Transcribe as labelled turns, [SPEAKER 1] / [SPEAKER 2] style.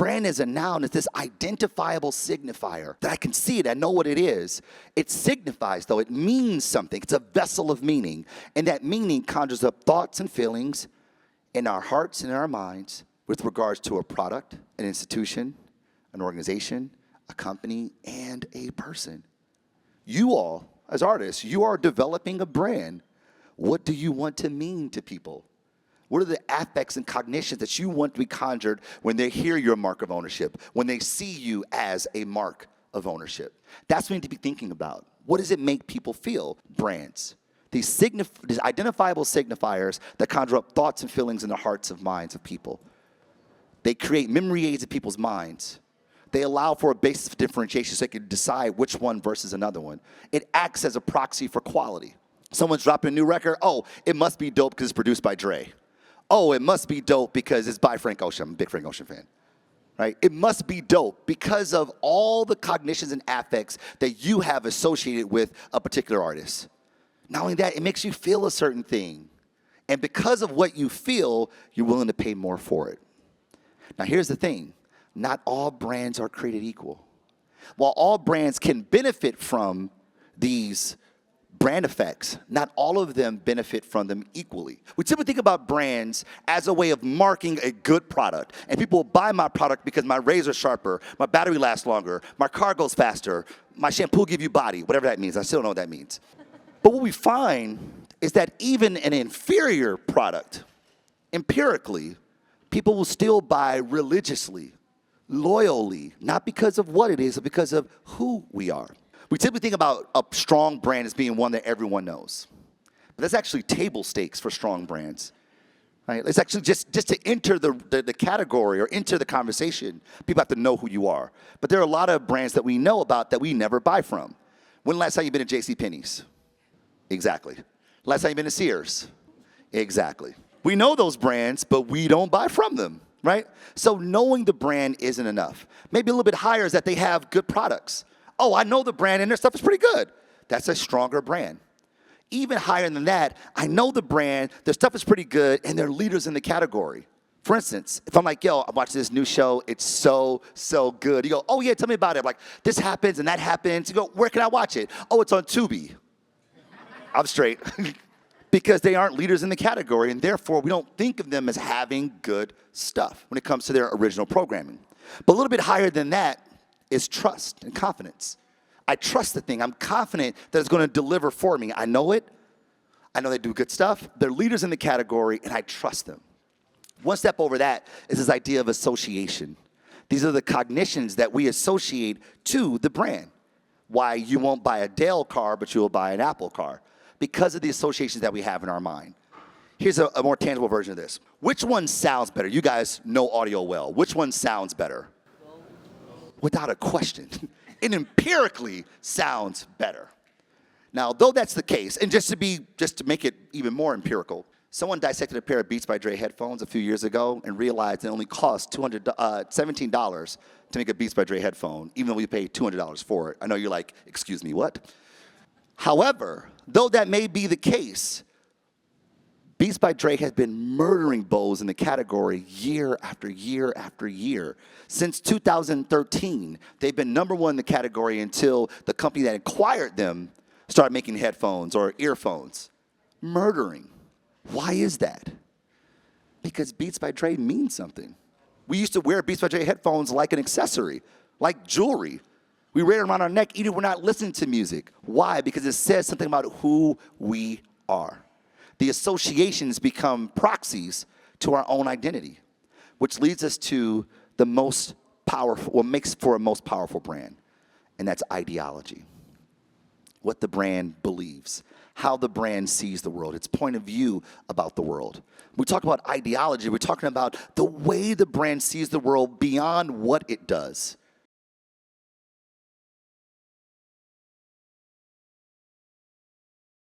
[SPEAKER 1] brand as a noun is this identifiable signifier that I can see it, I know what it is. It signifies, though, it means something. It's a vessel of meaning. And that meaning conjures up thoughts and feelings in our hearts and in our minds with regards to a product, an institution, an organization, a company, and a person. You all, as artists, you are developing a brand. What do you want to mean to people? What are the affects and cognitions that you want to be conjured when they hear your mark of ownership, when they see you as a mark of ownership? That's what we need to be thinking about. What does it make people feel? Brands. These identifiable signifiers that conjure up thoughts and feelings in the hearts and minds of people. They create memory aids in people's minds. They allow for a basis of differentiation so they can decide which one versus another one. It acts as a proxy for quality. Someone's dropping a new record. Oh, it must be dope because it's produced by Dre. Oh, it must be dope because it's by Frank Ocean. I'm a big Frank Ocean fan, right? It must be dope because of all the cognitions and affects that you have associated with a particular artist. Not only that, it makes you feel a certain thing. And because of what you feel, you're willing to pay more for it. Now, here's the thing. Not all brands are created equal. While all brands can benefit from these brand effects, not all of them benefit from them equally. We typically think about brands as a way of marking a good product. And people will buy my product because my razor's sharper, my battery lasts longer, my car goes faster, my shampoo gives you body, whatever that means. I still don't know what that means. But what we find is that even an inferior product, empirically, people will still buy religiously, loyally, not because of what it is, but because of who we are. We typically think about a strong brand as being one that everyone knows. But that's actually table stakes for strong brands. Right? It's actually just to enter the category or enter the conversation, people have to know who you are. But there are a lot of brands that we know about that we never buy from. When the last time you've been to JCPenney's? Exactly. Last time you've been to Sears? Exactly. We know those brands, but we don't buy from them, right? So knowing the brand isn't enough. Maybe a little bit higher is that they have good products. Oh, I know the brand and their stuff is pretty good. That's a stronger brand. Even higher than that, I know the brand, their stuff is pretty good, and they're leaders in the category. For instance, if I'm like, yo, I'm watching this new show, it's so good. You go, oh yeah, tell me about it. I'm like, this happens and that happens. You go, where can I watch it? Oh, it's on Tubi. I'm straight. Because they aren't leaders in the category, and therefore we don't think of them as having good stuff when it comes to their original programming. But a little bit higher than that is trust and confidence. I trust the thing. I'm confident that it's going to deliver for me. I know it. I know they do good stuff. They're leaders in the category, and I trust them. One step over that is this idea of association. These are the cognitions that we associate to the brand. Why you won't buy a Dale car, but you will buy an Apple car. Because of the associations that we have in our mind. Here's a more tangible version of this. Which one sounds better? You guys know audio well. Which one sounds better? Without a question. It empirically sounds better. Now, though that's the case, and just to make it even more empirical, someone dissected a pair of Beats by Dre headphones a few years ago and realized it only cost $17 to make a Beats by Dre headphone, even though we paid $200 for it. I know you're like, excuse me, what? However, though that may be the case, Beats by Dre has been murdering Bose in the category year after year after year. Since 2013, they've been number one in the category until the company that acquired them started making headphones or earphones. Murdering. Why is that? Because Beats by Dre means something. We used to wear Beats by Dre headphones like an accessory, like jewelry. We wear it around our neck even if we're not listening to music. Why? Because it says something about who we are. The associations become proxies to our own identity, which leads us to the most powerful, what makes for a most powerful brand, and that's ideology. What the brand believes, how the brand sees the world, its point of view about the world. We talk about ideology, we're talking about the way the brand sees the world beyond what it does.